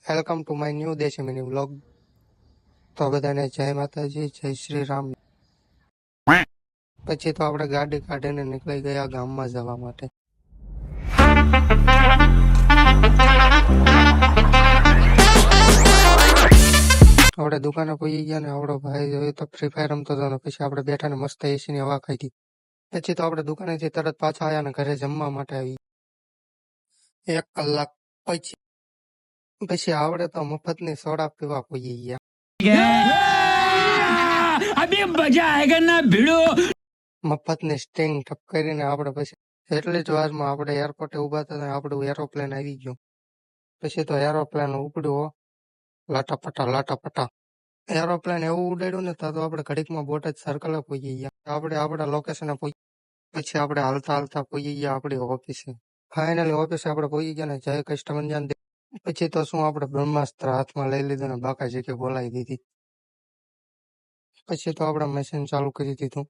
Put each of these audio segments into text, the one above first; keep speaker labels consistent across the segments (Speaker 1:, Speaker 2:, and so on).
Speaker 1: Welcome to my new દેશી mini vlog. તો બધાને જય માતાજી, જય શ્રી રામ. પછી તો આપણે ગાડી કાઢીને નીકળી ગયા ગામમાં જવા માટે. આપણે દુકાને પહોંચી ગયા ને આપણો ભાઈ જોયો તો ફ્રી ફાયર રમતો હતો ને પછી આપણે બેઠા ને મસ્ત એસીની હવા ખાધી. પછી તો આપણે દુકાનેથી તરત પાછા આવ્યા ને ઘરે જમવા માટે આવી 1 કલાક પછી આપણે તો મફતની સોડા પીવા પહોંચી ગયા.
Speaker 2: अभी मजा आएगा ना भिड़ो.
Speaker 1: મફતની સ્ટિંગ ઠપ કરીને આપણે પછી એટલી જ વારમાં આપણે એરપોર્ટે ઊભા હતા ને આપણું એરોપ્લેન આવી ગયું. પછી તો એરોપ્લેન ઉપડ્યું લાટાપટા. એરોપ્લેન એવું ઉડાડ્યું ને તો આપણે ઘડીકમાં બોટ જ સર્કલે પહોંચી ગયા. આપણે આપણા લોકેશને પછી આપણે હાલતા પહોંચી ગયા આપણી ઓફિસે. ફાઇનલી ઓફિસે આપણે પહોંચી ગયા ને જય કસ્ટમર. પછી તો શું આપણે બ્રહ્માસ્ત્ર હાથમાં લઈ લીધું ને બાકા જગ્યાએ બોલાવી દીધી. પછી તો આપણે મશીન ચાલુ કરી દીધું.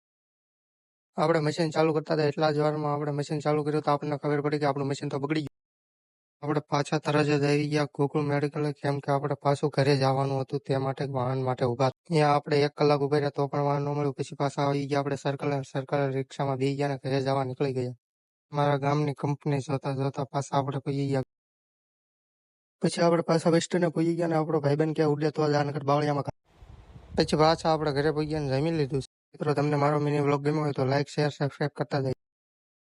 Speaker 1: આપણે મશીન ચાલુ કરતા હતા એટલા જ વારમાં આપણે મશીન ચાલુ કર્યું તો આપણને ખબર પડી કે આપણું મશીન તો બગડી ગયું. આપણે પાછા તરત જ આવી ગયા ગોકુળ મેડિકલ, કેમ કે આપણે પાછું ઘરે જવાનું હતું તે માટે વાહન માટે ઉભા. ત્યાં આપણે 1 કલાક ઉભા રહ્યા તો પણ વાહન ન મળ્યું. પછી પાછા આવી ગયા આપણે સર્કલ રિક્ષામાં બેસી ગયા ને ઘરે જવા નીકળી ગયા. મારા ગામની કંપની જોતા પાછા આપણે પહોંચી ગયા. પછી આપણે પાછા બસ સ્ટેન્ડે પહોંચી ગયા ને આપણો ભાઈબંધ ક્યાં ઉડે તો જાનકર બાવળિયામાં. પછી પાછા આપણે ઘરે પહોંચી ગયા ને જમી લીધું. મિત્રો તમને મારો મિની વ્લોગ ગમ્યો હોય તો લાઈક, શેર, સબસ્ક્રાઈબ કરતા જાય.